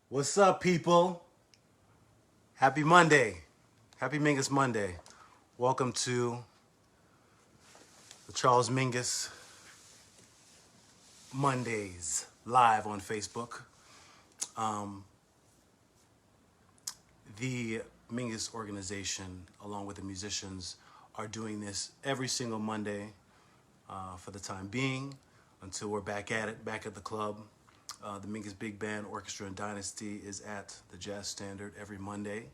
What's up, people? Happy Monday. Happy Mingus Monday. Welcome to the Charles Mingus Mondays live on Facebook. The Mingus organization, along with the musicians, are doing this every single Monday for the time being until we're back at it, back at the club. The Mingus Big Band Orchestra and Dynasty is at the Jazz Standard every Monday.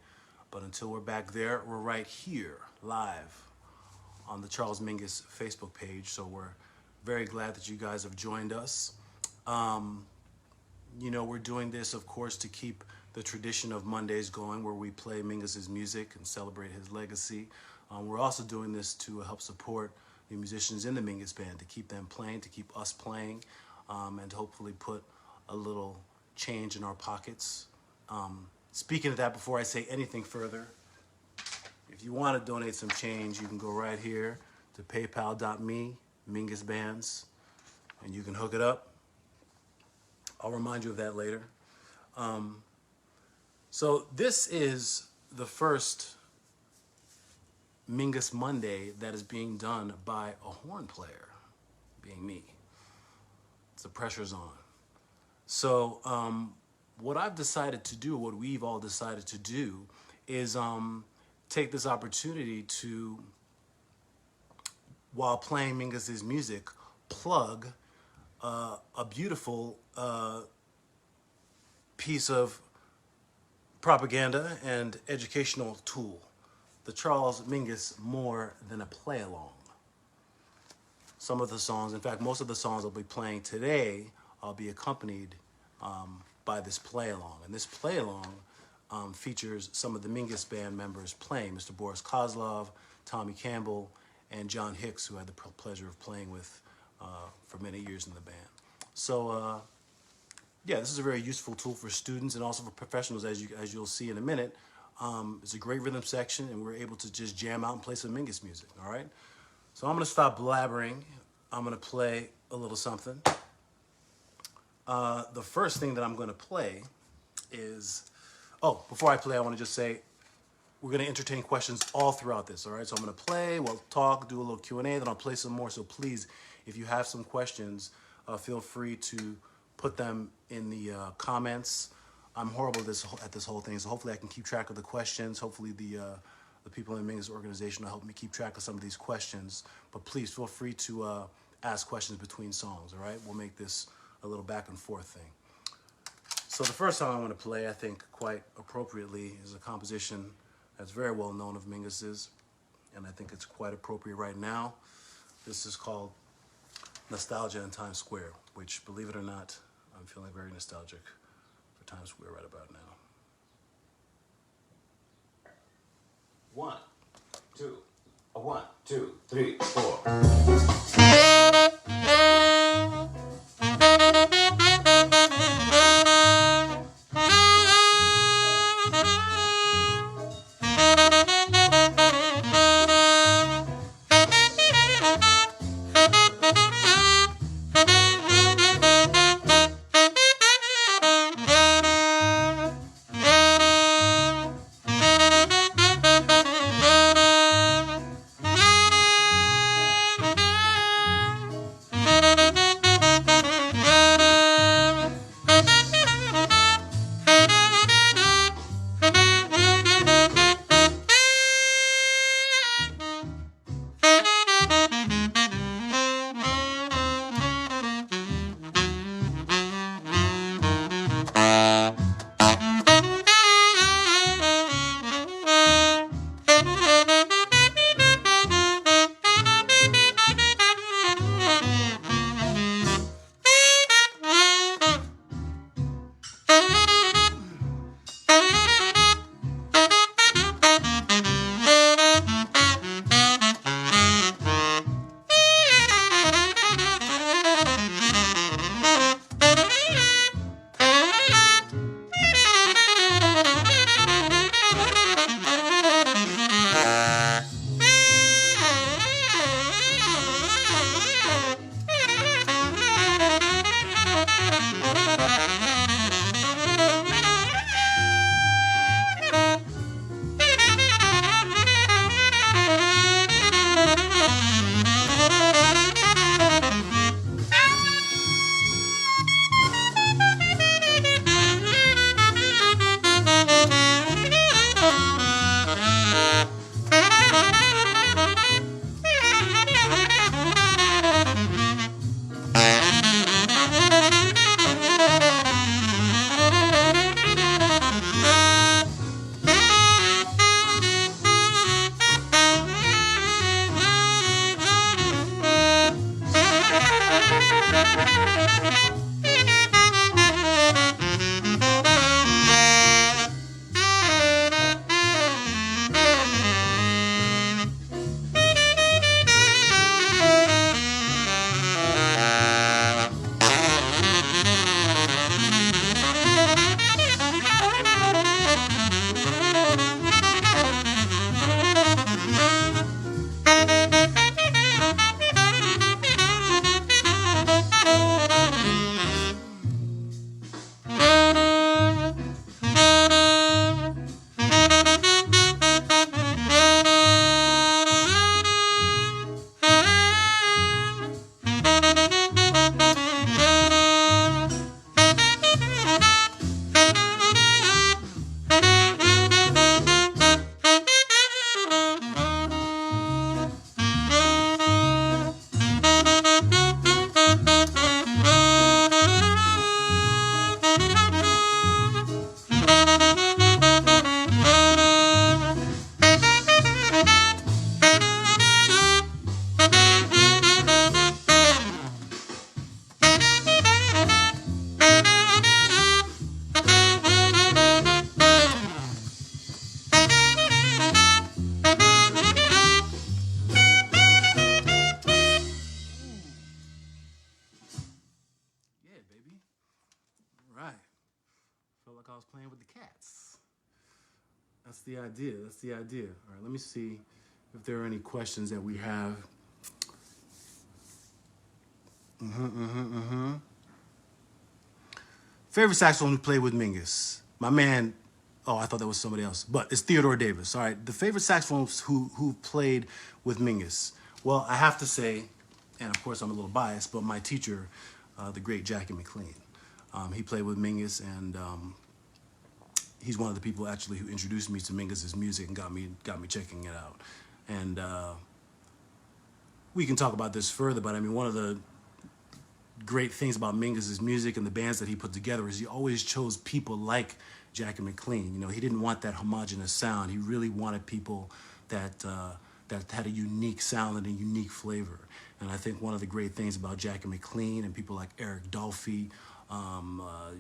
But until we're back there, we're right here, live, on the Charles Mingus Facebook page. So we're very glad that you guys have joined us. We're doing this, of course, to keep the tradition of Mondays going, where we play Mingus's music and celebrate his legacy. We're also doing this to help support the musicians in the Mingus Band, to keep them playing, to keep us playing, and to hopefully put a little change in our pockets. Speaking of that, before I say anything further, if you want to donate some change, you can go right here to paypal.me, Mingus Bands, and you can hook it up. I'll remind you of that later. So this is the first Mingus Monday that is being done by a horn player, being me. The pressure's on. So what I've decided to do, what we've all decided to do, is take this opportunity to, while playing Mingus's music, plug a beautiful piece of propaganda and educational tool, the Charles Mingus More Than a Play-Along. Some of the songs, in fact, most of the songs I'll be playing today, I'll be accompanied by this play-along. And this play-along features some of the Mingus Band members playing, Mr. Boris Kozlov, Tommy Campbell, and John Hicks, who I had the pleasure of playing with for many years in the band. So, this is a very useful tool for students and also for professionals, as you'll see in a minute. It's a great rhythm section, and we're able to just jam out and play some Mingus music, all right? So I'm going to stop blabbering. I'm going to play a little something. The first thing that I'm going to play is... Oh, before I play, I want to just say we're going to entertain questions all throughout this, all right? So I'm going to play, we'll talk, do a little Q&A, then I'll play some more. So please, if you have some questions, feel free to put them in the comments. I'm horrible at this whole thing, so hopefully I can keep track of the questions. Hopefully the people in the Mingus organization will help me keep track of some of these questions. But please feel free to ask questions between songs, all right? We'll make this a little back and forth thing. So the first song I want to play, I think quite appropriately, is a composition that's very well known of Mingus's, and I think it's quite appropriate right now. This is called Nostalgia in Times Square, which, believe it or not, I'm feeling very nostalgic for Times Square right about now. 1, 2, 1, 2, 3, 4. Yeah, baby. Right. Felt like I was playing with the cats. That's the idea. That's the idea. All right, let me see if there are any questions that we have. Favorite saxophone who played with Mingus? My man, oh, I thought that was somebody else, but it's Theodore Davis. All right, the favorite saxophones who played with Mingus. Well, I have to say, and of course I'm a little biased, but my teacher, the great Jackie McLean, he played with Mingus, and he's one of the people actually who introduced me to Mingus's music and got me checking it out. And we can talk about this further, but I mean, one of the great things about Mingus's music and the bands that he put together is he always chose people like Jackie McLean. You know, he didn't want that homogenous sound. He really wanted people that that had a unique sound and a unique flavor. And I think one of the great things about Jackie McLean and people like Eric Dolphy,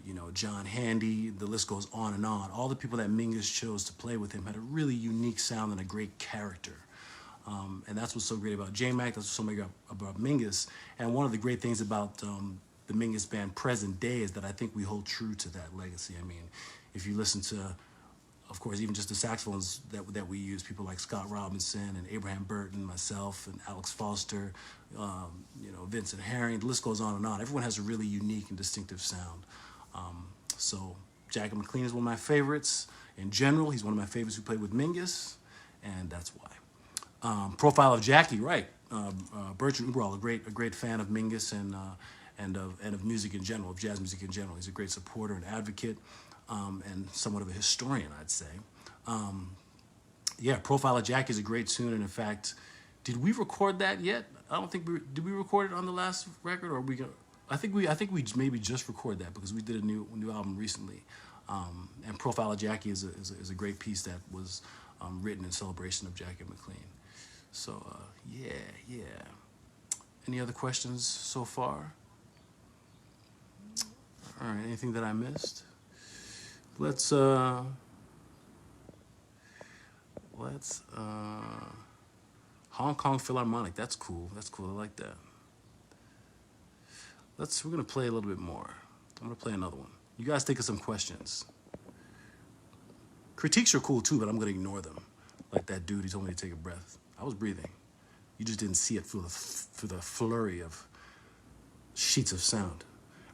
you know, John Handy, the list goes on and on. All the people that Mingus chose to play with him had a really unique sound and a great character. And that's what's so great about J-Mac, that's what's so great about Mingus. And one of the great things about the Mingus band present day is that I think we hold true to that legacy. I mean, if you listen to, of course, even just the saxophones that we use, people like Scott Robinson and Abraham Burton, myself and Alex Foster, you know, Vincent Herring, the list goes on and on. Everyone has a really unique and distinctive sound. So Jackie McLean is one of my favorites. In general, he's one of my favorites who played with Mingus, and that's why. Profile of Jackie, right? Bertrand Uberall, a great fan of Mingus and of music in general, of jazz music in general. He's a great supporter and advocate, and somewhat of a historian, I'd say. Yeah, Profile of Jackie is a great tune, and in fact, did we record that yet? I don't think did we record it on the last record, or we gonna? I think we maybe just recorded that because we did a new album recently. And Profile of Jackie is a great piece that was written in celebration of Jackie McLean. So, yeah. Any other questions so far? All right, anything that I missed? Let's Hong Kong Philharmonic. That's cool. I like that. We're gonna play a little bit more. I'm gonna play another one. You guys think of some questions. Critiques are cool too, but I'm gonna ignore them. Like that dude, he told me to take a breath. I was breathing. You just didn't see it through the flurry of sheets of sound.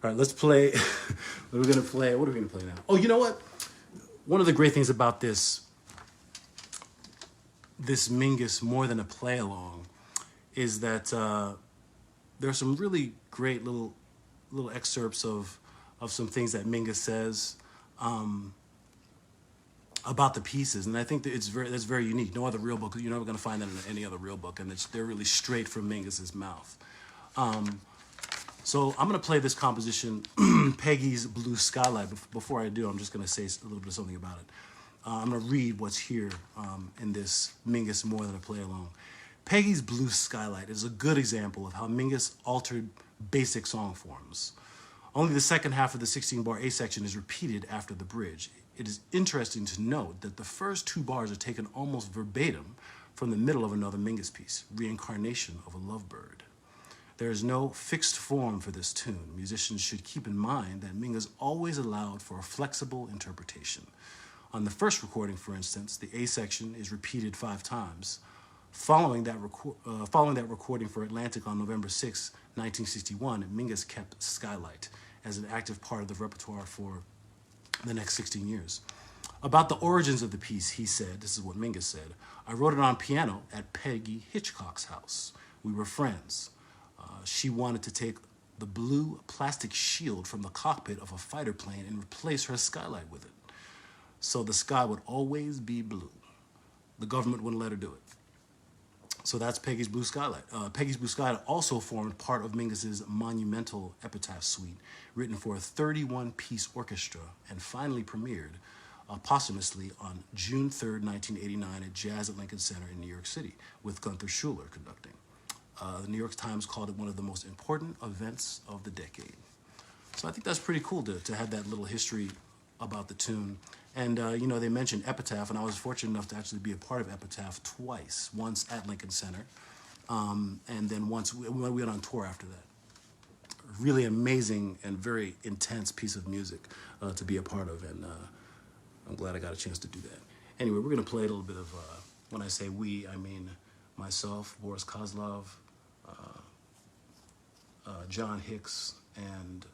All right, let's play. What are we gonna play now? Oh, you know what? One of the great things about this Mingus More Than a Play Along is that there are some really great little excerpts of some things that Mingus says about the pieces, and I think that that's very unique. No other real book, you're never going to find that in any other real book, and they're really straight from Mingus's mouth. So I'm going to play this composition, Peggy's Blue Skylight. Before I do, I'm just going to say a little bit of something about it. I'm going to read what's here in this Mingus More Than a Play Along. Peggy's Blue Skylight is a good example of how Mingus altered basic song forms. Only the second half of the 16-bar A section is repeated after the bridge. It is interesting to note that the first 2 bars are taken almost verbatim from the middle of another Mingus piece, Reincarnation of a Lovebird. There is no fixed form for this tune. Musicians should keep in mind that Mingus always allowed for a flexible interpretation. On the first recording, for instance, the A section is repeated 5 times. Following that recording for Atlantic on November 6, 1961, Mingus kept Skylight as an active part of the repertoire for the next 16 years. About the origins of the piece, he said, this is what Mingus said, "I wrote it on piano at Peggy Hitchcock's house. We were friends. She wanted to take the blue plastic shield from the cockpit of a fighter plane and replace her skylight with it. So the sky would always be blue. The government wouldn't let her do it." So that's Peggy's Blue Skylight. Peggy's Blue Skylight also formed part of Mingus's monumental epitaph suite, written for a 31-piece orchestra and finally premiered posthumously on June 3rd, 1989 at Jazz at Lincoln Center in New York City, with Gunther Schuller conducting. The New York Times called it one of the most important events of the decade. So I think that's pretty cool to have that little history about the tune. And, they mentioned Epitaph, and I was fortunate enough to actually be a part of Epitaph twice, once at Lincoln Center, and then once we went on tour after that. Really amazing and very intense piece of music to be a part of, and I'm glad I got a chance to do that. Anyway, we're going to play a little bit of, when I say we, I mean myself, Boris Kozlov, John Hicks, and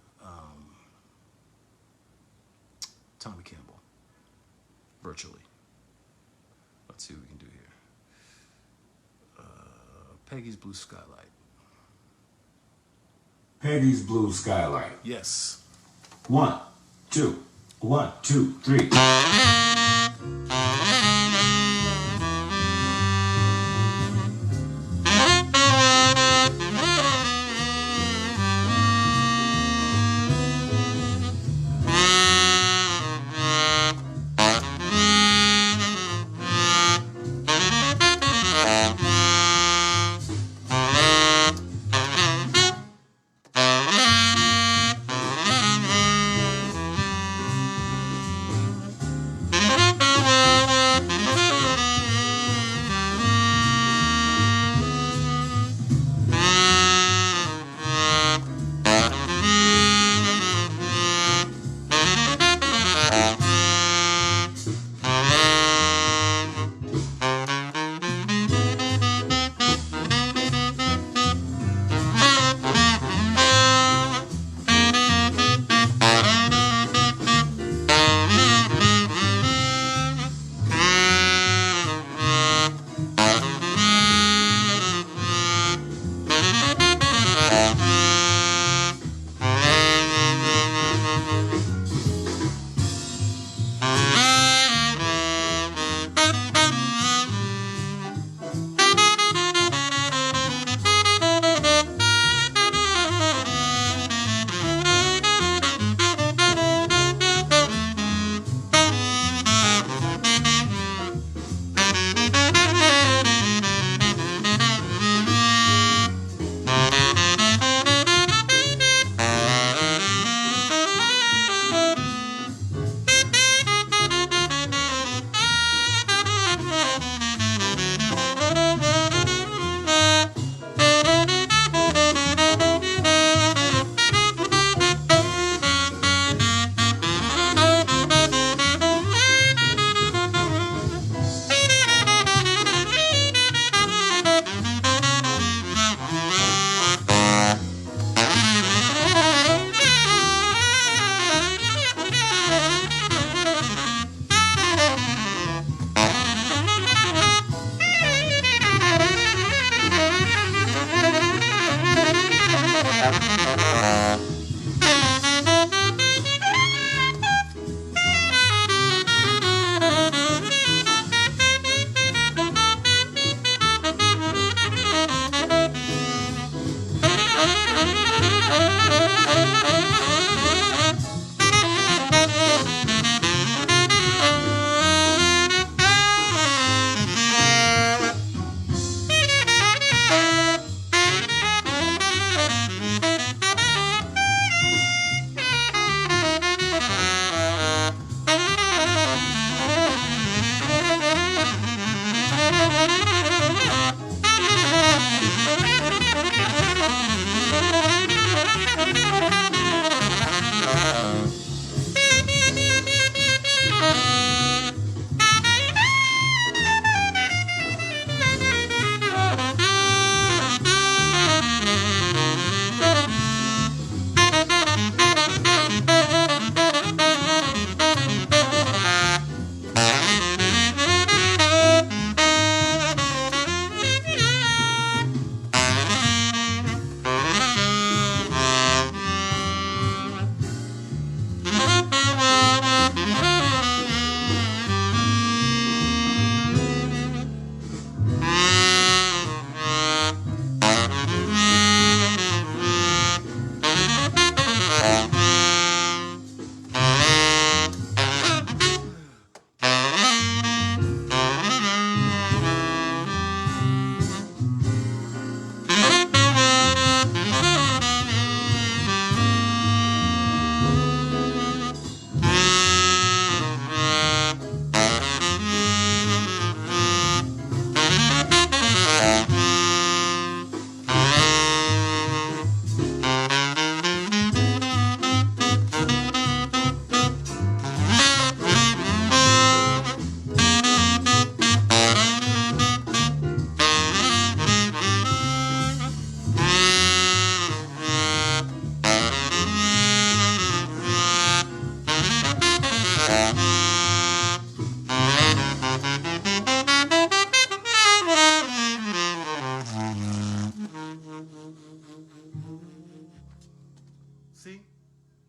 Tommy Campbell, virtually. Let's see what we can do here. Peggy's Blue Skylight. Peggy's Blue Skylight. Yes. 1, 2, 1, 2, 3.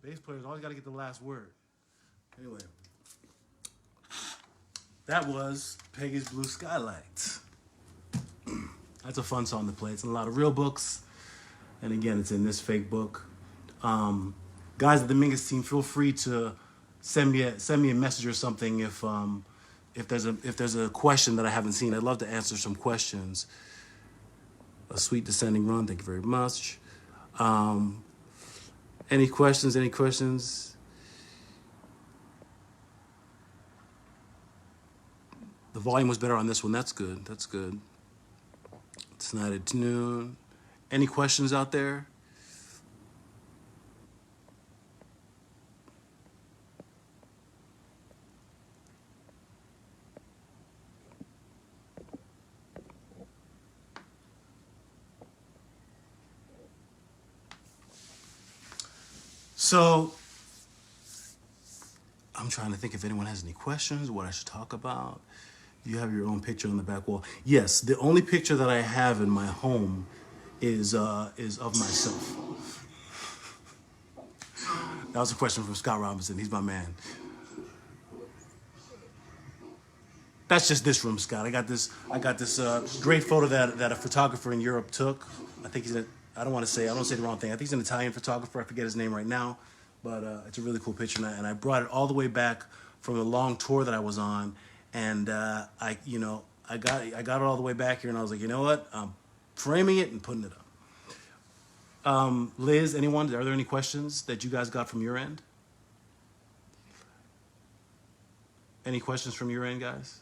Bass players always got to get the last word. Anyway, that was Peggy's Blue Skylight. That's a fun song to play. It's in a lot of real books. And again, it's in this fake book. Guys at the Mingus team, feel free to send me a message or something if there's a question that I haven't seen. I'd love to answer some questions. A sweet descending run. Thank you very much. Any questions? Any questions? The volume was better on this one. That's good. That's good. It's not at noon. Any questions out there? So, I'm trying to think if anyone has any questions, what I should talk about. You have your own picture on the back wall. Yes, the only picture that I have in my home is of myself. That was a question from Scott Robinson. He's my man. That's just this room, Scott. I got this great photo that a photographer in Europe took. I think I don't say the wrong thing. I think he's an Italian photographer. I forget his name right now, but it's a really cool picture. And I brought it all the way back from a long tour that I was on, and I got it all the way back here, and I was like, you know what? I'm framing it and putting it up. Liz, anyone? Are there any questions that you guys got from your end? Any questions from your end, guys?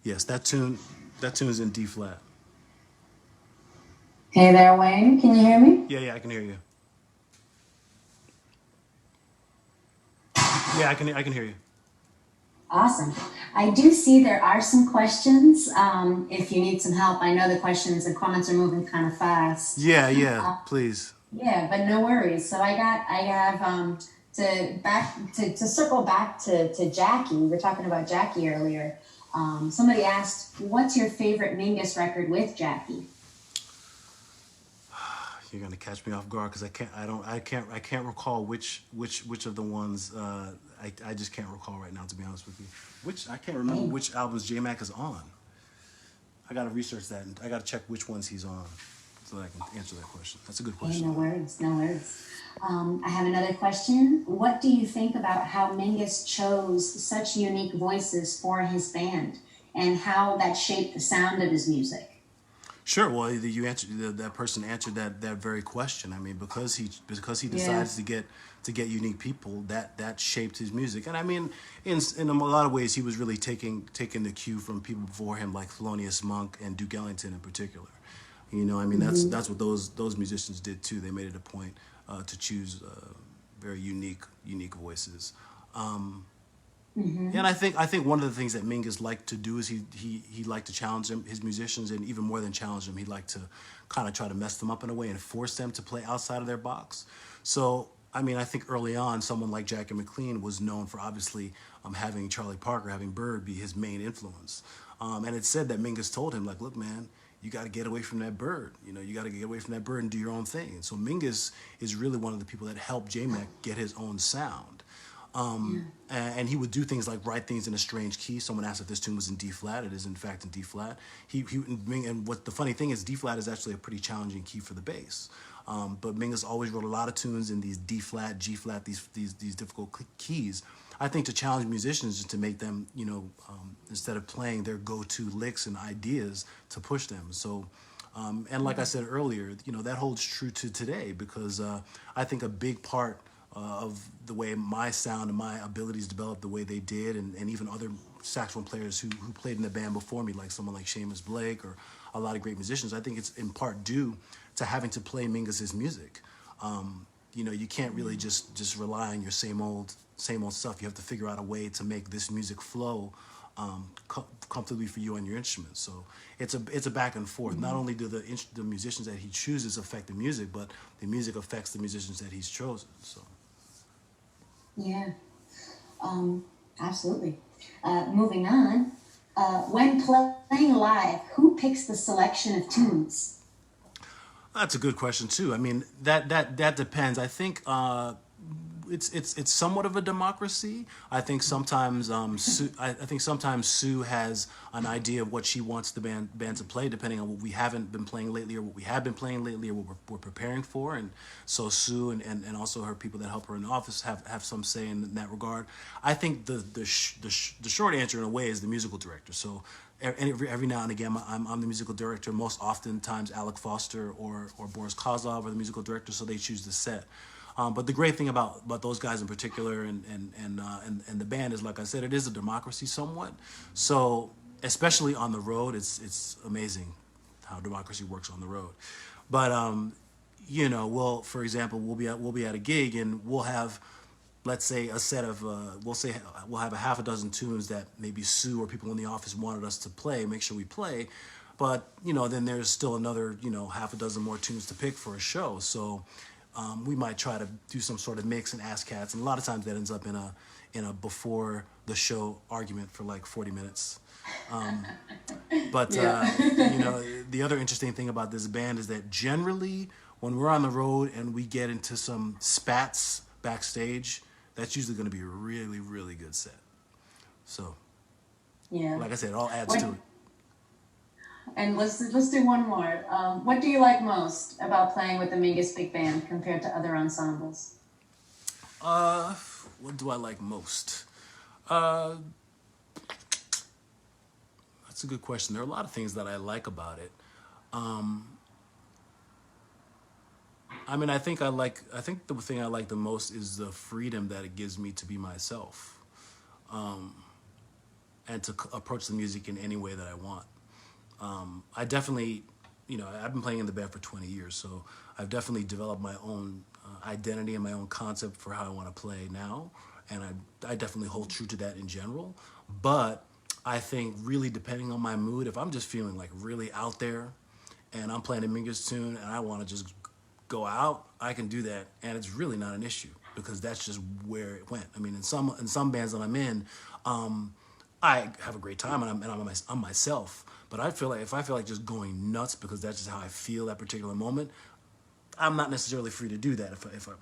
Yes, that tune's in D flat. Hey there, Wayne. Can you hear me? Yeah, I can hear you. Yeah, I can hear you. Awesome. I do see there are some questions. If you need some help, I know the questions and comments are moving kind of fast. Yeah, please. Yeah, but no worries. So I have to circle back to Jackie. We were talking about Jackie earlier. Somebody asked, "What's your favorite Mingus record with Jackie?" You're gonna catch me off guard because I can't recall which of the ones. I just can't recall right now, to be honest with you. I can't remember which albums J-Mac is on. I gotta research that, and I gotta check which ones he's on so that I can answer that question. That's a good question. Hey, no worries. I have another question. What do you think about how Mingus chose such unique voices for his band, and how that shaped the sound of his music? Sure. Well, that person answered that very question. I mean, because he decides to get unique people, that shaped his music. And I mean, in a lot of ways, he was really taking the cue from people before him, like Thelonious Monk and Duke Ellington in particular. You know, I mean, that's what those musicians did too. They made it a point to choose very unique voices. And I think one of the things that Mingus liked to do is he liked to challenge his musicians, and even more than challenge them, he liked to kind of try to mess them up in a way and force them to play outside of their box. So, I mean, I think early on, someone like Jackie McLean was known for obviously having Charlie Parker, having Bird be his main influence. And it's said that Mingus told him, like, look, man, you got to get away from that Bird. You know, you got to get away from that Bird and do your own thing. And so Mingus is really one of the people that helped J-Mac get his own sound. And he would do things like write things in a strange key. Someone asked if this tune was in D flat. It is in fact in D flat. And what the funny thing is, D flat is actually a pretty challenging key for the bass. But Mingus always wrote a lot of tunes in these D flat, G flat, these difficult keys. I think to challenge musicians is to make them, instead of playing their go-to licks and ideas, to push them. So. And like I said earlier, that holds true to today, because I think a big part of the way my sound and my abilities developed the way they did, and even other saxophone players who played in the band before me, like someone like Seamus Blake or a lot of great musicians, I think it's in part due to having to play Mingus's music. You can't really just rely on your same old stuff. You have to figure out a way to make this music flow comfortably for you on your instrument. So it's a back and forth. Not only do the musicians that he chooses affect the music, but the music affects the musicians that he's chosen. So. Yeah, absolutely. Moving on. When playing live, who picks the selection of tunes? That's a good question too. I mean, that depends. I think it's somewhat of a democracy. I think sometimes I think sometimes Sue has an idea of what she wants the band to play, depending on what we haven't been playing lately, or what we have been playing lately, or what we're preparing for. And so Sue and also her people that help her in the office have some say in that regard. I think the short answer in a way is the musical director. So every now and again, I'm the musical director. Most oftentimes, Alec Foster or Boris Kozlov are the musical director, so they choose the set. But the great thing about those guys in particular and the band is, like I said, it is a democracy somewhat. So especially on the road, it's amazing how democracy works on the road. But for example, we'll be at a gig and we'll have, let's say, a set of we'll have a half a dozen tunes that maybe Sue or people in the office wanted us to play, make sure we play. But then there's still another half a dozen more tunes to pick for a show. So we might try to do some sort of mix and ask cats, and a lot of times that ends up in a before the show argument for like 40 minutes. But the other interesting thing about this band is that generally when we're on the road and we get into some spats backstage, that's usually going to be a really, really good set. So, Yeah. like I said, it all adds to it. And let's do one more. What do you like most about playing with the Mingus Big Band compared to other ensembles? What do I like most? That's a good question. There are a lot of things that I like about it. I mean, I think the thing I like the most is the freedom that it gives me to be myself, and to approach the music in any way that I want. I definitely, I've been playing in the band for 20 years, so I've definitely developed my own identity and my own concept for how I want to play now, and I definitely hold true to that in general. But I think really depending on my mood, if I'm just feeling like really out there, and I'm playing a Mingus tune and I want to just go out, I can do that, and it's really not an issue because that's just where it went. I mean, in some bands that I'm in, I have a great time and I'm myself. But I feel like if I feel like just going nuts because that's just how I feel that particular moment, I'm not necessarily free to do that. If I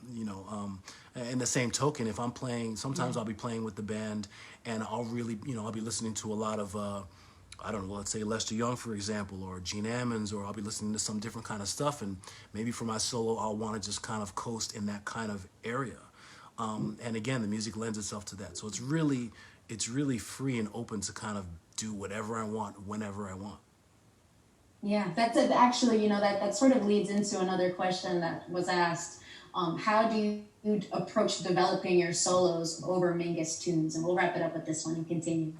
in the same token, if I'm playing, sometimes I'll be playing with the band and I'll really, I'll be listening to a lot of, I don't know, let's say Lester Young, for example, or Gene Ammons, or I'll be listening to some different kind of stuff. And maybe for my solo, I'll want to just kind of coast in that kind of area. And again, the music lends itself to that. So it's really free and open to kind of do whatever I want, whenever I want. Yeah, that's it. Actually, that sort of leads into another question that was asked. How do you approach developing your solos over Mingus tunes? And we'll wrap it up with this one and continue.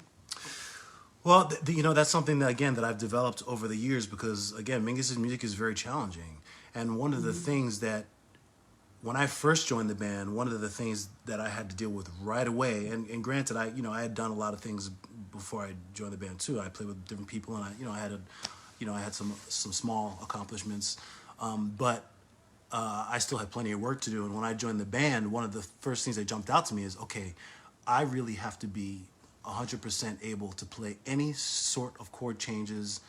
Well, that's something that, again, that I've developed over the years because, again, Mingus's music is very challenging. And one of the things that, when I first joined the band, one of the things that I had to deal with right away, and granted, I had done a lot of things before I joined the band too. I played with different people, and I had some small accomplishments, but I still had plenty of work to do. And when I joined the band, one of the first things that jumped out to me is, okay, I really have to be 100% able to play any sort of chord changes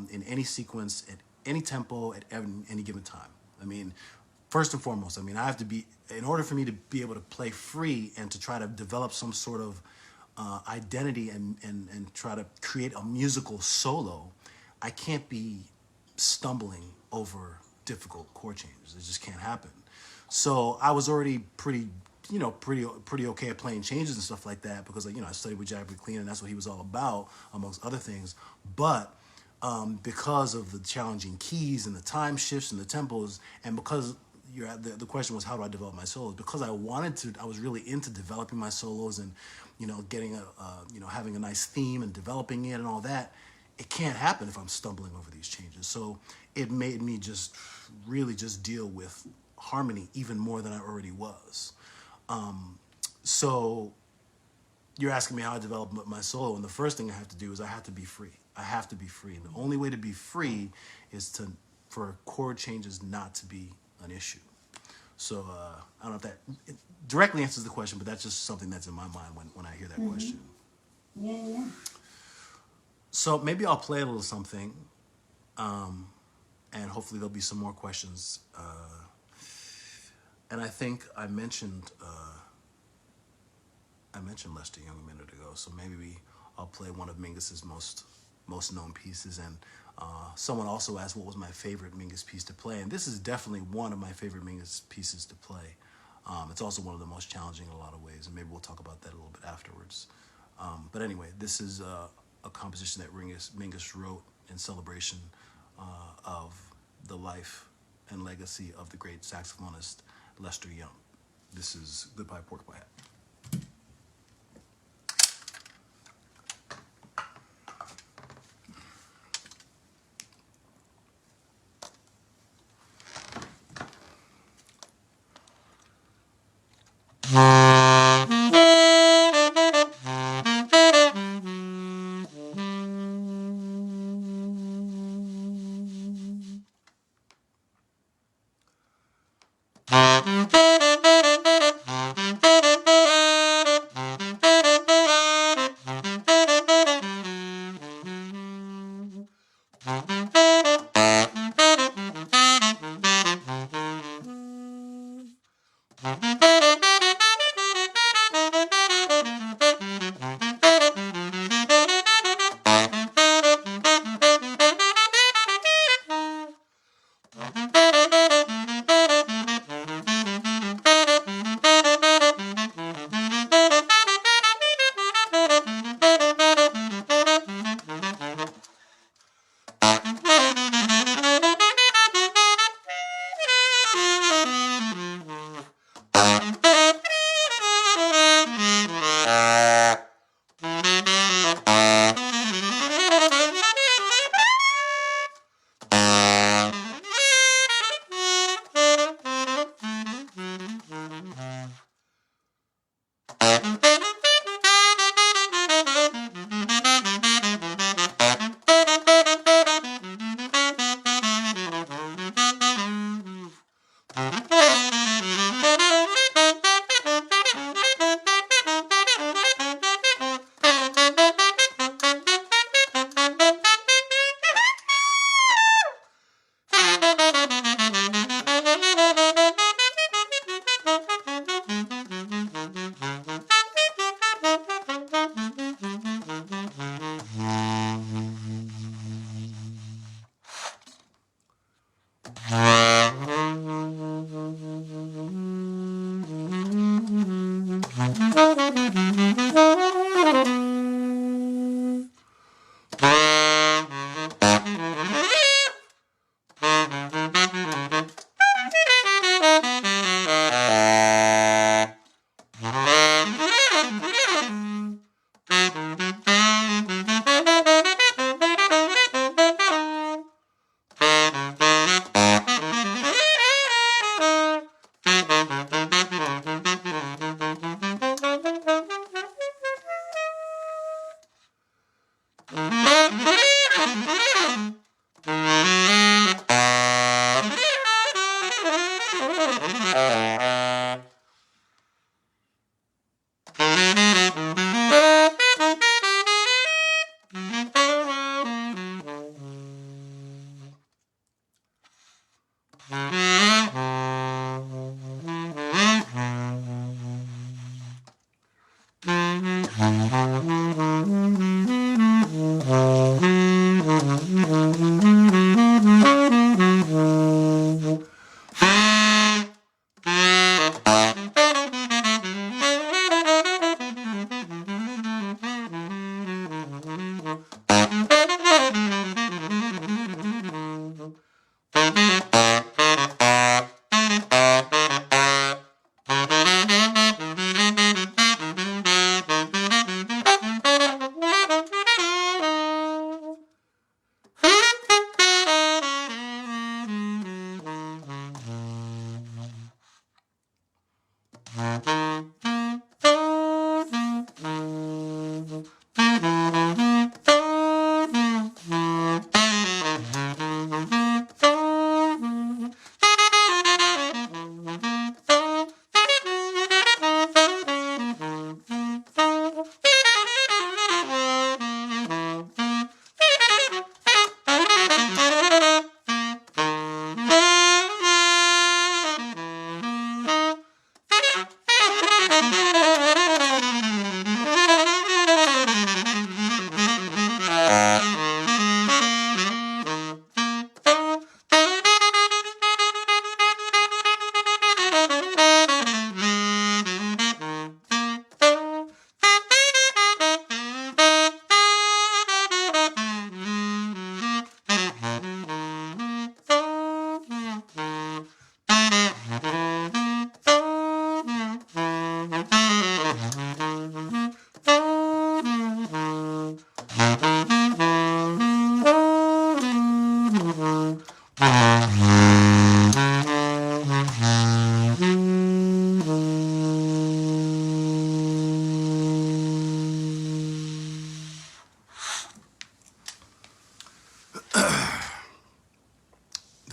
in any sequence, at any tempo, at any given time. I mean, first and foremost, I have to be, in order for me to be able to play free and to try to develop some sort of identity and try to create a musical solo, I can't be stumbling over difficult chord changes. It just can't happen. So I was already pretty okay at playing changes and stuff like that because I studied with Jack McLean and that's what he was all about, amongst other things. But because of the challenging keys and the time shifts and the tempos, and because the question was how do I develop my solos, because I was really into developing my solos and getting having a nice theme and developing it and all that. It can't happen if I'm stumbling over these changes. So it made me just really just deal with harmony even more than I already was. So you're asking me how I develop my solo, and the first thing I have to do is I have to be free. I have to be free, and the only way to be free is for chord changes not to be an issue. So I don't know if that directly answers the question, but that's just something that's in my mind when I hear that question. Yeah. So maybe I'll play a little something, and hopefully there'll be some more questions. And I think I mentioned Lester Young a minute ago, so maybe I'll play one of Mingus's most known pieces. And someone also asked what was my favorite Mingus piece to play, and this is definitely one of my favorite Mingus pieces to play. It's also one of the most challenging in a lot of ways, and maybe we'll talk about that a little bit afterwards. But anyway, this is a composition that Mingus wrote in celebration of the life and legacy of the great saxophonist Lester Young. This is Goodbye Porcupine Hat.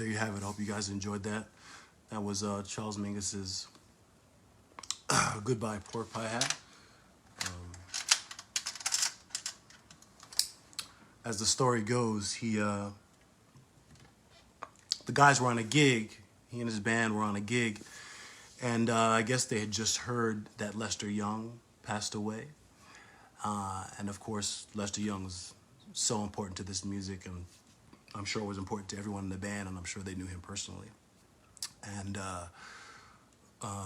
there you have it. I hope you guys enjoyed that. That was Charles Mingus's Goodbye Pork Pie Hat. As the story goes, the guys were on a gig. He and his band were on a gig, and I guess they had just heard that Lester Young passed away. And of course, Lester Young was so important to this music, and I'm sure it was important to everyone in the band, and I'm sure they knew him personally. And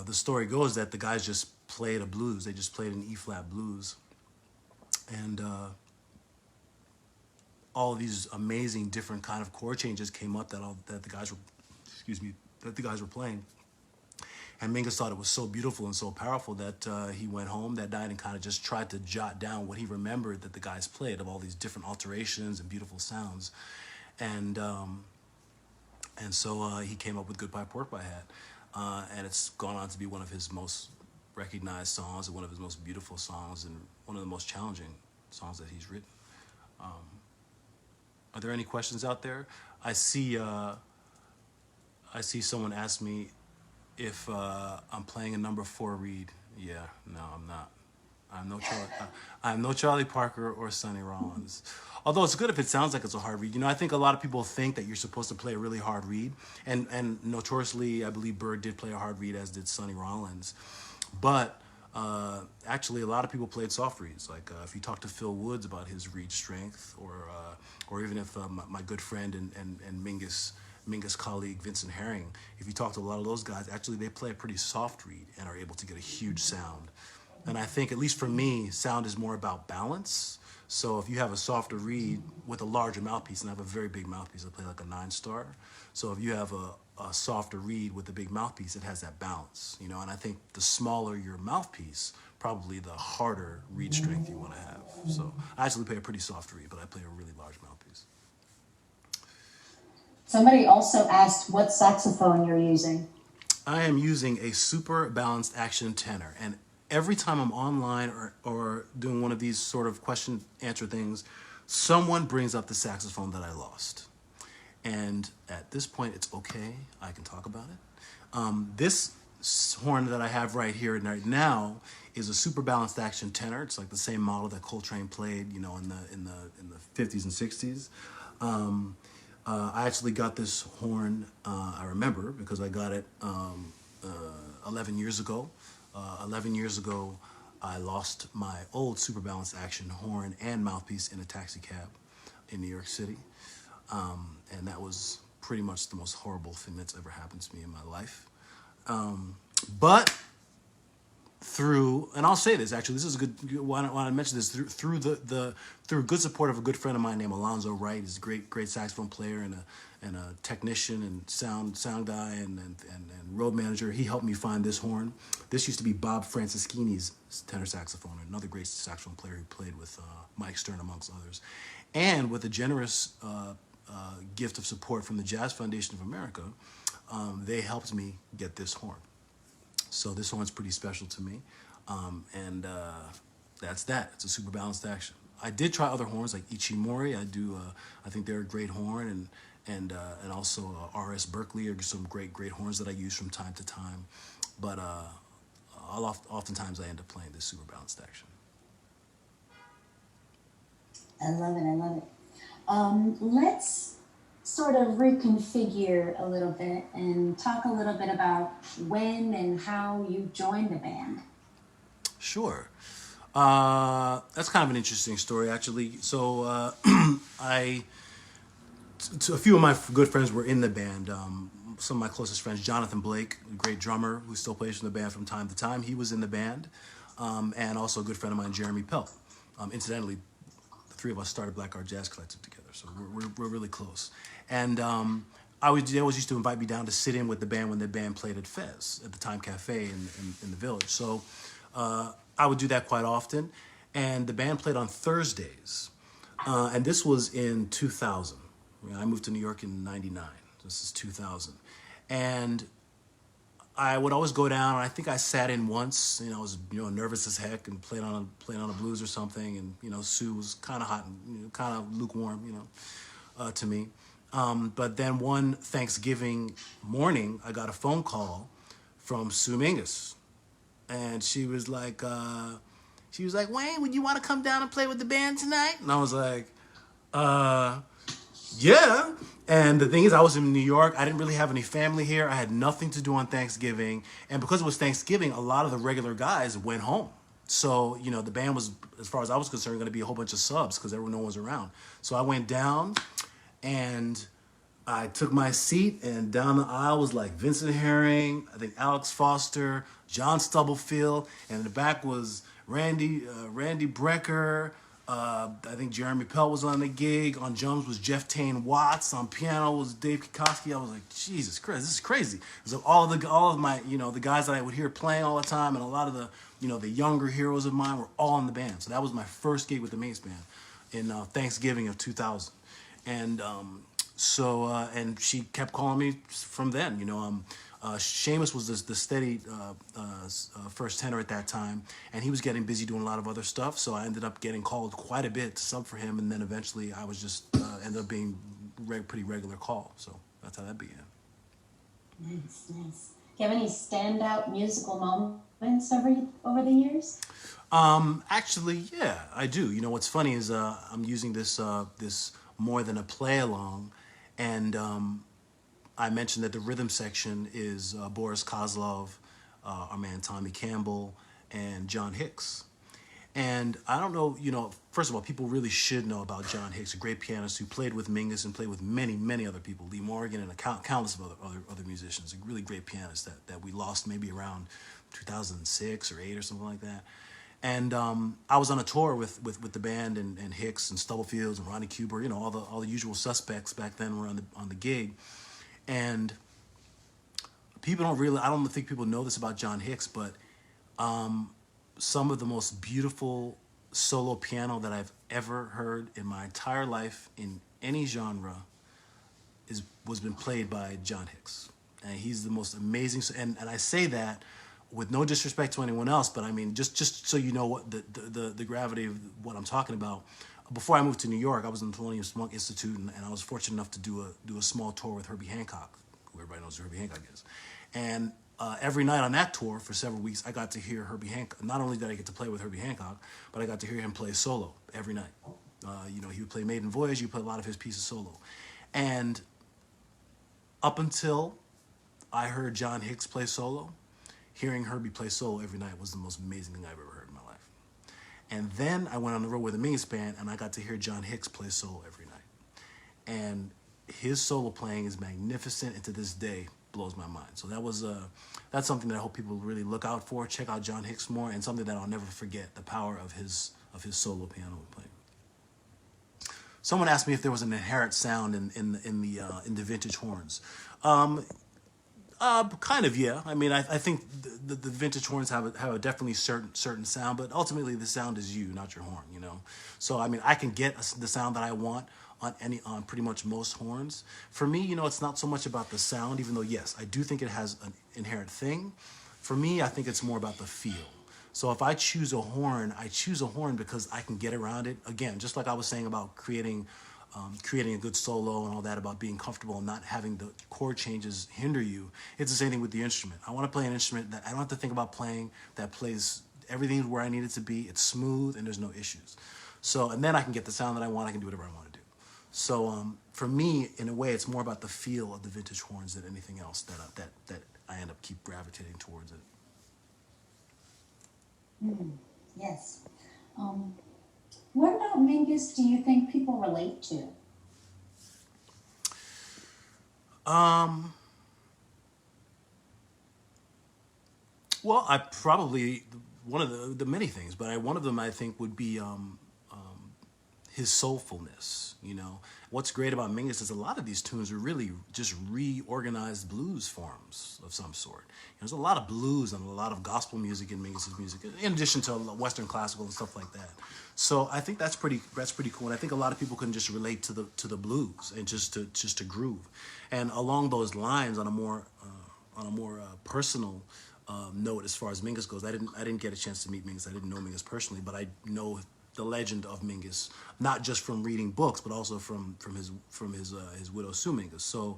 the story goes that the guys just played a blues. They just played an E-flat blues. And all of these amazing different kind of chord changes came up that the guys were playing. And Mingus thought it was so beautiful and so powerful that he went home that night and kind of just tried to jot down what he remembered that the guys played of all these different alterations and beautiful sounds. And so he came up with Goodbye Pork Pie Hat. And it's gone on to be one of his most recognized songs and one of his most beautiful songs and one of the most challenging songs that he's written. Are there any questions out there? I see someone ask me if I'm playing a number 4 reed. Yeah, no, I'm not. I'm no Charlie Parker or Sonny Rollins. Although it's good if it sounds like it's a hard reed. You know, I think a lot of people think that you're supposed to play a really hard reed. And notoriously, I believe Bird did play a hard reed, as did Sonny Rollins. But actually, a lot of people played soft reeds. Like if you talk to Phil Woods about his reed strength, or even if my good friend and Mingus colleague Vincent Herring, if you talk to a lot of those guys, actually they play a pretty soft reed and are able to get a huge sound. And I think, at least for me, sound is more about balance. So if you have a softer reed with a larger mouthpiece, and I have a very big mouthpiece, I play like a 9-star. So if you have a softer reed with a big mouthpiece, it has that balance, you know. And I think the smaller your mouthpiece, probably the harder reed strength you want to have. So I actually play a pretty soft reed, but I play a really large mouthpiece. Somebody also asked what saxophone you're using. I am using a super balanced action tenor, and every time I'm online or doing one of these sort of question answer things, someone brings up the saxophone that I lost. And at this point, it's okay. I can talk about it. This horn that I have right here right now is a super balanced action tenor. It's like the same model that Coltrane played, you know, in the 50s and 60s. I actually got this horn, I remember, because I got it 11 years ago. 11 years ago, I lost my old super balanced action horn and mouthpiece in a taxi cab in New York City. And that was pretty much the most horrible thing that's ever happened to me in my life. But through, and I'll say this, actually, this is a good, why don't I mention this, through good support of a good friend of mine named Alonzo Wright. He's a great saxophone player and a technician and sound guy and road manager. He helped me find this horn. This used to be Bob Franceschini's tenor saxophone, another great saxophone player who played with Mike Stern, amongst others. And with a generous gift of support from the Jazz Foundation of America, they helped me get this horn. So this horn's pretty special to me. And that's that. It's a super balanced action. I did try other horns like Ichimori. I think they're a great horn, and also R.S. Berkeley are some great horns that I use from time to time. But oftentimes I end up playing this super balanced action. I love it. Let's sort of reconfigure a little bit and talk a little bit about when and how you joined the band. Sure. That's kind of an interesting story, actually. So a few of my good friends were in the band. Some of my closest friends, Jonathan Blake, a great drummer who still plays in the band from time to time. He was in the band. And also a good friend of mine, Jeremy Pelt. Incidentally, the three of us started Black Art Jazz Collective together, so we're really close. And they always used to invite me down to sit in with the band when the band played at Fez, at the Time Cafe in the Village. So I would do that quite often. And the band played on Thursdays. And this was in 2000. I moved to New York in 99. This is 2000. And I would always go down, and I think I sat in once. I was nervous as heck and played on a blues or something. And Sue was kind of hot and kind of lukewarm, to me. But then one Thanksgiving morning, I got a phone call from Sue Mingus, and she was like, Wayne, would you want to come down and play with the band tonight? And I was like, yeah. And the thing is, I was in New York. I didn't really have any family here. I had nothing to do on Thanksgiving. And because it was Thanksgiving, a lot of the regular guys went home. So, the band was, as far as I was concerned, going to be a whole bunch of subs because no one was around. So I went down and I took my seat, and down the aisle was like Vincent Herring, I think Alex Foster, John Stubblefield, and in the back was Randy Brecker. I think Jeremy Pell was on the gig. On drums was Jeff Tane Watts. On piano was Dave Kikoski. I was like, Jesus Christ, this is crazy. So all of my, the guys that I would hear playing all the time, and a lot of the, the younger heroes of mine were all in the band. So that was my first gig with the Mingus Band in Thanksgiving of 2000, and and she kept calling me from then. Seamus was the steady first tenor at that time, and he was getting busy doing a lot of other stuff. So I ended up getting called quite a bit to sub for him, and then eventually I was just ended up being pretty regular call. So that's how that began. Nice. Do you have any standout musical moments over the years? Actually, yeah, I do. What's funny is I'm using this more than a play along, and I mentioned that the rhythm section is Boris Kozlov, our man Tommy Campbell, and John Hicks. And I don't know, first of all, people really should know about John Hicks, a great pianist who played with Mingus and played with many, many other people, Lee Morgan and countless of other musicians, a really great pianist that we lost maybe around 2006 or 8 or something like that. And I was on a tour with the band, and Hicks and Stubblefields and Ronnie Cuber, all the usual suspects back then were on the gig. And I don't think people know this about John Hicks, but some of the most beautiful solo piano that I've ever heard in my entire life in any genre was been played by John Hicks. And he's the most amazing, and I say that with no disrespect to anyone else, but I mean, just so you know what the gravity of what I'm talking about. Before I moved to New York, I was in the Thelonious Monk Institute, and I was fortunate enough to do a small tour with Herbie Hancock, who everybody knows who Herbie Hancock is. And every night on that tour for several weeks, I got to hear Herbie Hancock. Not only did I get to play with Herbie Hancock, but I got to hear him play solo every night. He would play Maiden Voyage, he would play a lot of his pieces solo. And up until I heard John Hicks play solo, hearing Herbie play solo every night was the most amazing thing I've ever heard in my life. And then I went on the road with the Mingus Band, and I got to hear John Hicks play solo every night. And his solo playing is magnificent, and to this day blows my mind. So that's something that I hope people really look out for. Check out John Hicks more, and something that I'll never forget: the power of his solo piano playing. Someone asked me if there was an inherent sound in the vintage horns. Kind of, yeah. I mean, I think the vintage horns have a definitely certain sound, but ultimately the sound is you, not your horn. So I mean, I can get the sound that I want on pretty much most horns. For me, it's not so much about the sound, even though yes, I do think it has an inherent thing. For me, I think it's more about the feel. So if I choose a horn, I choose a horn because I can get around it. Again, just like I was saying about creating a good solo and all that, about being comfortable and not having the chord changes hinder you. It's the same thing with the instrument. I want to play an instrument that I don't have to think about playing, that plays everything where I need it to be. It's smooth and there's no issues. So, and then I can get the sound that I want. I can do whatever I want to do. So for me, in a way, it's more about the feel of the vintage horns than anything else that I end up keep gravitating towards it. Yes. What about Mingus do you think people relate to? Well, I probably, one of the many things, but one of them I think would be his soulfulness. What's great about Mingus is a lot of these tunes are really just reorganized blues forms of some sort. There's a lot of blues and a lot of gospel music in Mingus's music, in addition to Western classical and stuff like that. So I think that's pretty cool. And I think a lot of people can just relate to the blues and just to groove. And along those lines, on a more personal note, as far as Mingus goes, I didn't get a chance to meet Mingus. I didn't know Mingus personally, but I know the legend of Mingus, not just from reading books, but also from his widow Sue Mingus. So,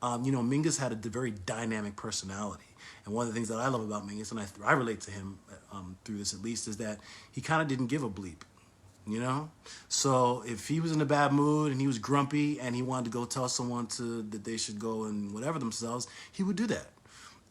Mingus had a very dynamic personality, and one of the things that I love about Mingus, and I relate to him through this at least, is that he kind of didn't give a bleep. So if he was in a bad mood and he was grumpy and he wanted to go tell someone that they should go and whatever themselves, he would do that,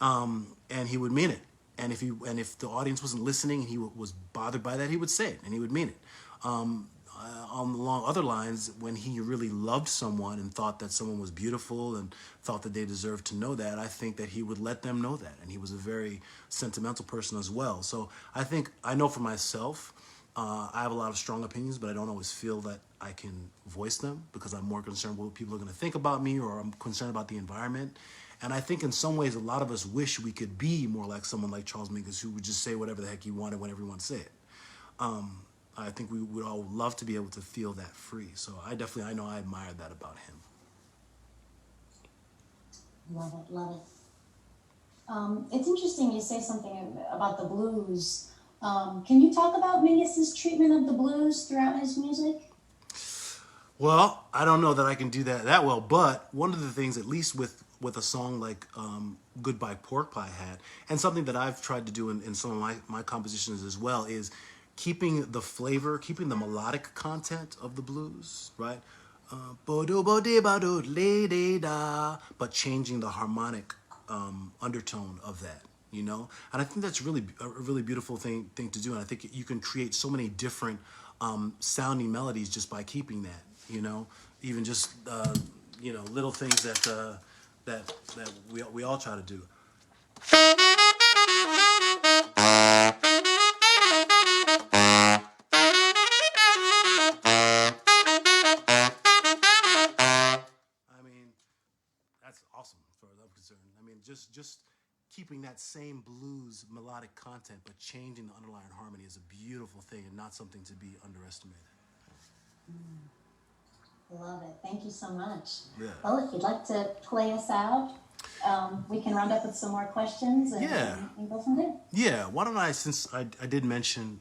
and he would mean it. And if the audience wasn't listening and he was bothered by that, he would say it and he would mean it. Along other lines, when he really loved someone and thought that someone was beautiful and thought that they deserved to know that, I think that he would let them know that. And he was a very sentimental person as well. So I know for myself, I have a lot of strong opinions, but I don't always feel that I can voice them because I'm more concerned with what people are going to think about me, or I'm concerned about the environment. And I think in some ways, a lot of us wish we could be more like someone like Charles Mingus, who would just say whatever the heck he wanted whenever he wanted to say it. I think we would all love to be able to feel that free. So I know I admire that about him. Love it, love it. It's interesting you say something about the blues. Can you talk about Mingus's treatment of the blues throughout his music? Well, I don't know that I can do that well, but one of the things, at least with a song like Goodbye Pork Pie had, and something that I've tried to do in some of my compositions as well, is keeping the flavor, keeping the melodic content of the blues, right? But changing the harmonic undertone of that, And I think that's really a really beautiful thing to do. And I think you can create so many different sounding melodies just by keeping that, even just little things that we all try to do. That's awesome as far as I'm concerned. Just keeping that same blues melodic content, but changing the underlying harmony is a beautiful thing and not something to be underestimated. Love it. Thank you so much. Yeah. Well, if you'd like to play us out, we can round up with some more questions and go from there. Yeah. Why don't I, since I did mention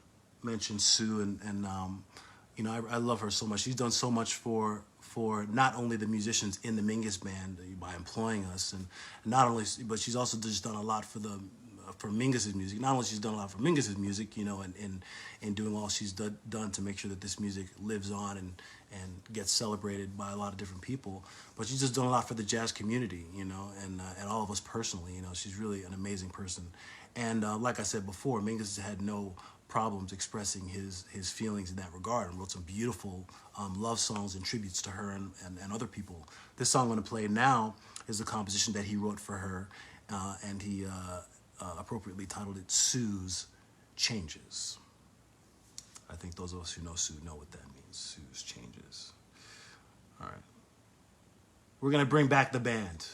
Sue and I love her so much. She's done so much for not only the musicians in the Mingus band by employing us, and not only, but she's also just done a lot for Mingus's music. Not only she's done a lot for Mingus's music, and doing all she's done to make sure that this music lives on and gets celebrated by a lot of different people, but she's just done a lot for the jazz community, and all of us personally. She's really an amazing person. And like I said before, Mingus had no problems expressing his feelings in that regard, and wrote some beautiful love songs and tributes to her and other people. This song I'm going to play now is a composition that he wrote for her, and he appropriately titled it Sue's Changes. I think those of us who know Sue know what that means. Sue's Changes. All right. We're going to bring back the band.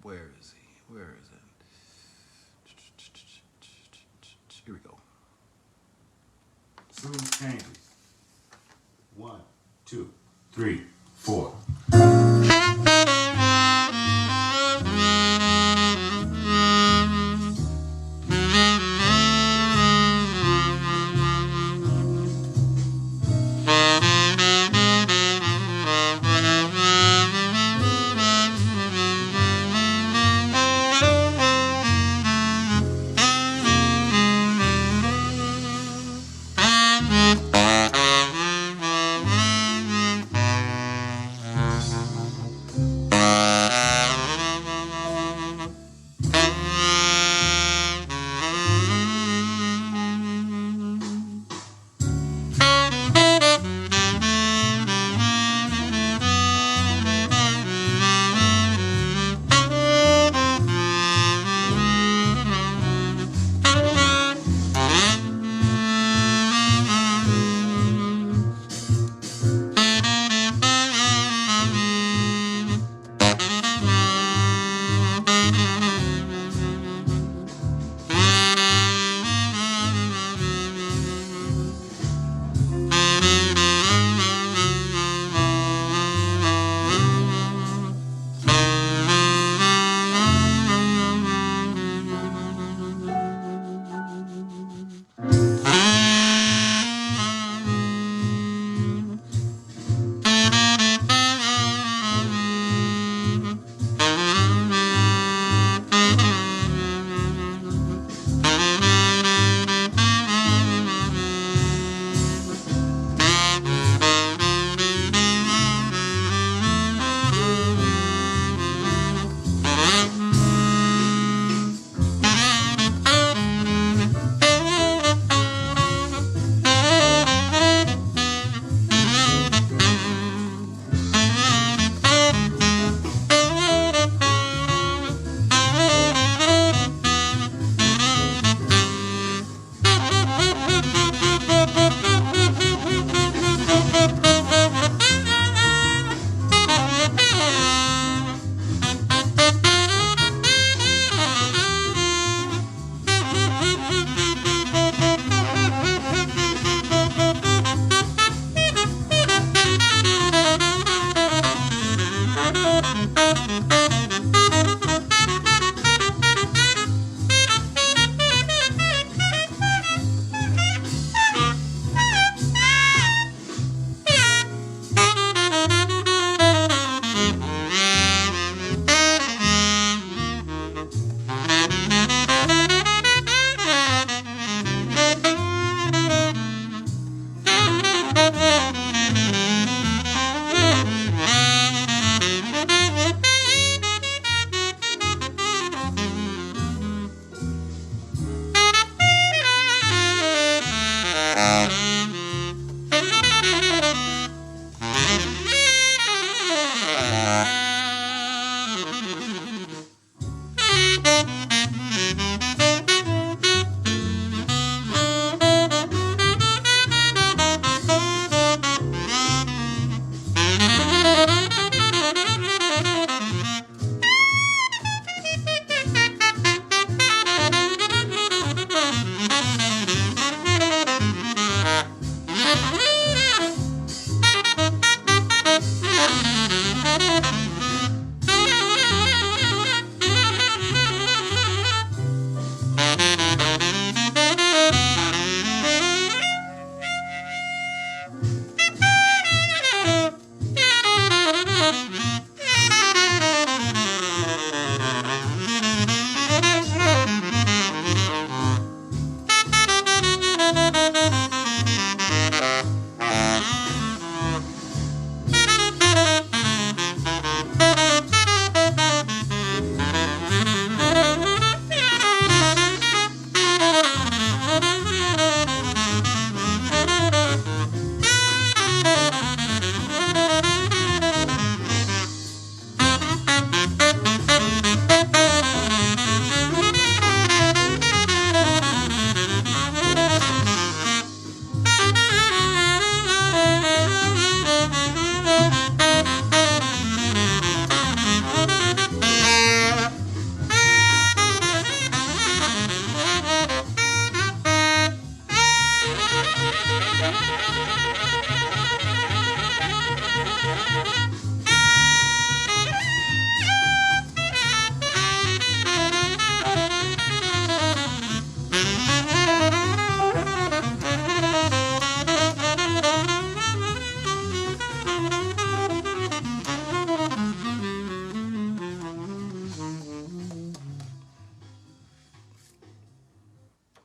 Where is he? Where is it? Here we go. Sue's Changes. 1, 2, 3, 4.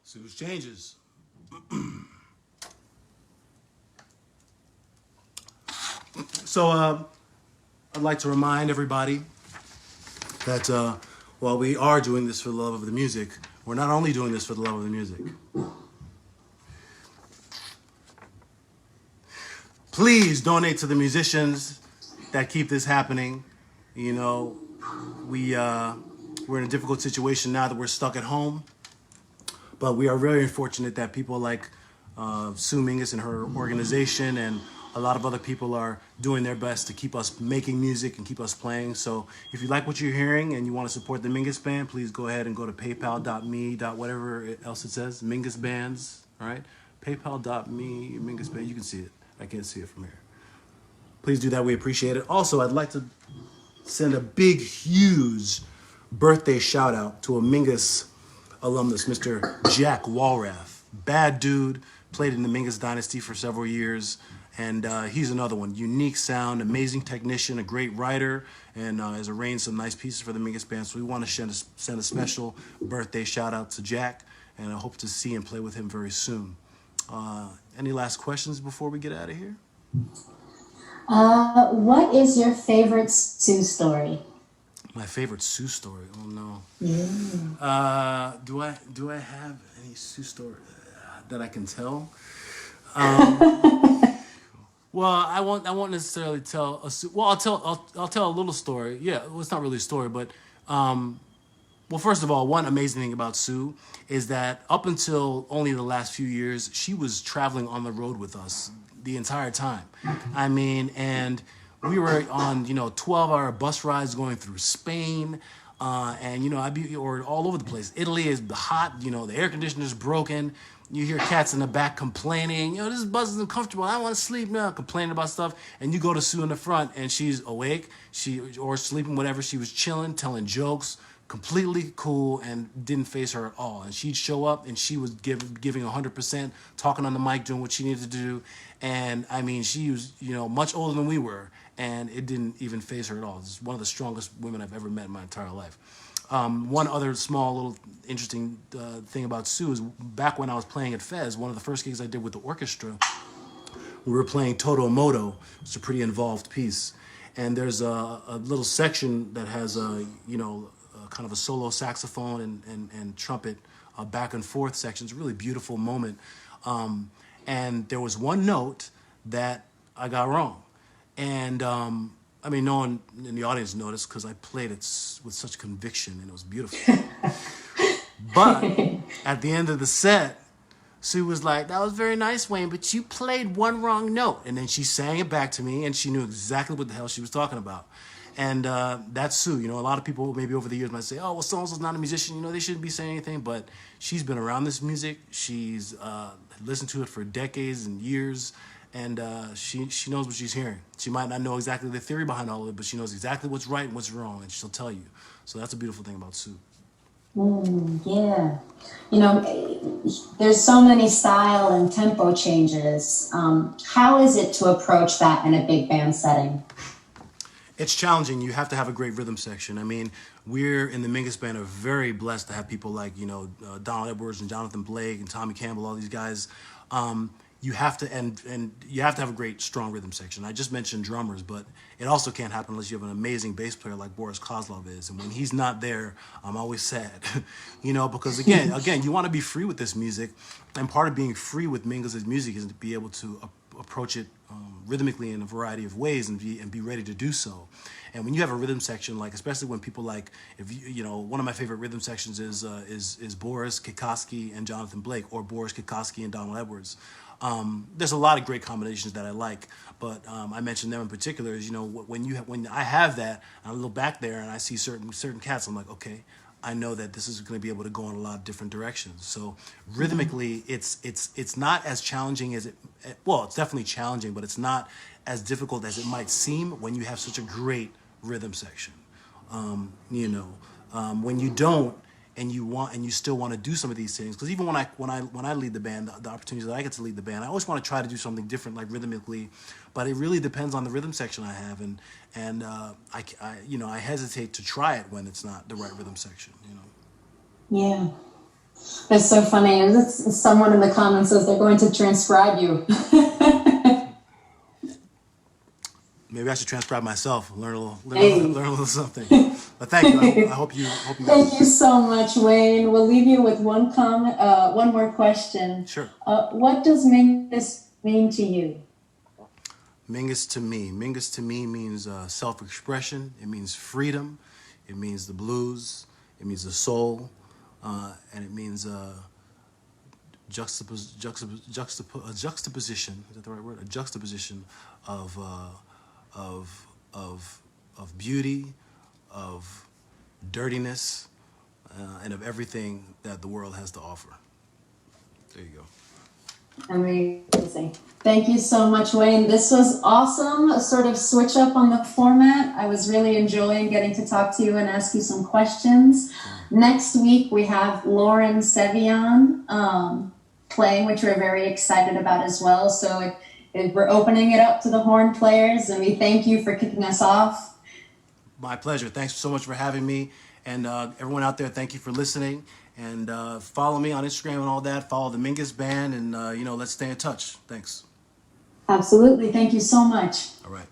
Sue's changes. So I'd like to remind everybody that while we are doing this for the love of the music, we're not only doing this for the love of the music. Please donate to the musicians that keep this happening. You know, we're in a difficult situation now that we're stuck at home, but we are very fortunate that people like Sue Mingus and her organization and a lot of other people are doing their best to keep us making music and keep us playing. So if you like what you're hearing and you want to support the Mingus Band, please go ahead and go to paypal.me. Whatever else it says, Mingus Bands, all right? Paypal.me, Mingus Band, you can see it. I can't see it from here. Please do that, we appreciate it. Also, I'd like to send a big, huge birthday shout out to a Mingus alumnus, Mr. Jack Walrath. Bad dude, played in the Mingus Dynasty for several years. And he's another one. Unique sound, amazing technician, a great writer, and has arranged some nice pieces for the Mingus Band. So we want to send a special birthday shout out to Jack, and I hope to see and play with him very soon. Any last questions before we get out of here? What is your favorite Sue story? My favorite Sue story? Oh no. Yeah. Do I have any Sue story that I can tell? Well, I won't necessarily tell a. Well, I'll tell a little story. Yeah, well, it's not really a story, but well, first of all, one amazing thing about Sue is that up until only the last few years, she was traveling on the road with us the entire time. I mean, and we were on 12-hour bus rides going through Spain. And I'd be or all over the place. Italy is hot. The air conditioner's broken. You hear cats in the back complaining. This bus isn't comfortable. I want to sleep now. Complaining about stuff. And you go to Sue in the front, and she's awake. Or sleeping, whatever. She was chilling, telling jokes, completely cool, and didn't faze her at all. And she'd show up, and she was giving 100%, talking on the mic, doing what she needed to do. And I mean, she was much older than we were, and it didn't even faze her at all. It's one of the strongest women I've ever met in my entire life. One other small little interesting thing about Sue is back when I was playing at Fez, one of the first gigs I did with the orchestra, we were playing Toto Moto. It's a pretty involved piece. And there's a little section that has kind of a solo saxophone and trumpet back and forth section. It's a really beautiful moment. And there was one note that I got wrong. And I mean, no one in the audience noticed because I played it with such conviction and it was beautiful. But at the end of the set, Sue was like, "That was very nice, Wayne, but you played one wrong note." And then she sang it back to me and she knew exactly what the hell she was talking about. And that's Sue. A lot of people maybe over the years might say, "Oh, well, so-and-so's not a musician. They shouldn't be saying anything." But she's been around this music. She's listened to it for decades and years. And she knows what she's hearing. She might not know exactly the theory behind all of it, but she knows exactly what's right and what's wrong, and she'll tell you. So that's a beautiful thing about Sue. Yeah. There's so many style and tempo changes. How is it to approach that in a big band setting? It's challenging. You have to have a great rhythm section. I mean, we're in the Mingus Band are very blessed to have people like, Donald Edwards and Jonathan Blake and Tommy Campbell, all these guys. You have to and you have to have a great, strong rhythm section. I just mentioned drummers, but it also can't happen unless you have an amazing bass player like Boris Kozlov is. And when he's not there, I'm always sad, because again, you want to be free with this music, and part of being free with Mingus's music is to be able to approach it rhythmically in a variety of ways and be ready to do so. And when you have a rhythm section, like especially when people like, if one of my favorite rhythm sections is Boris Kikoski and Jonathan Blake, or Boris Kikoski and Donald Edwards. There's a lot of great combinations that I like, but I mentioned them in particular. Is when I have that, and I look back there and I see certain cats, I'm like, okay, I know that this is going to be able to go in a lot of different directions. So rhythmically, it's not as challenging as well, it's definitely challenging, but it's not as difficult as it might seem when you have such a great rhythm section. When you don't, and you still want to do some of these things, because even when I lead the band, the opportunities that I get to lead the band, I always want to try to do something different, like rhythmically, but it really depends on the rhythm section I have, and I hesitate to try it when it's not the right rhythm section. Yeah. It's so funny. Someone in the comments says they're going to transcribe you. Maybe I should transcribe myself, learn a little, Hey. learn a little something. But thank you. I hope you. Thank you so much, Wayne. We'll leave you with one comment, one more question. Sure. What does Mingus mean to you? Mingus to me means self-expression. It means freedom. It means the blues. It means the soul, and it means a juxtaposition. Is that the right word? A juxtaposition of beauty, of dirtiness, and of everything that the world has to offer. There you go. Amazing. Thank you so much, Wayne. This was awesome. A sort of switch up on the format. I was really enjoying getting to talk to you and ask you some questions. Next week, we have Lauren Sevian playing, which we're very excited about as well. So we're opening it up to the horn players, and we thank you for kicking us off. My pleasure. Thanks so much for having me. And everyone out there, thank you for listening. And follow me on Instagram and all that. Follow the Mingus Band, and let's stay in touch. Thanks. Absolutely. Thank you so much. All right.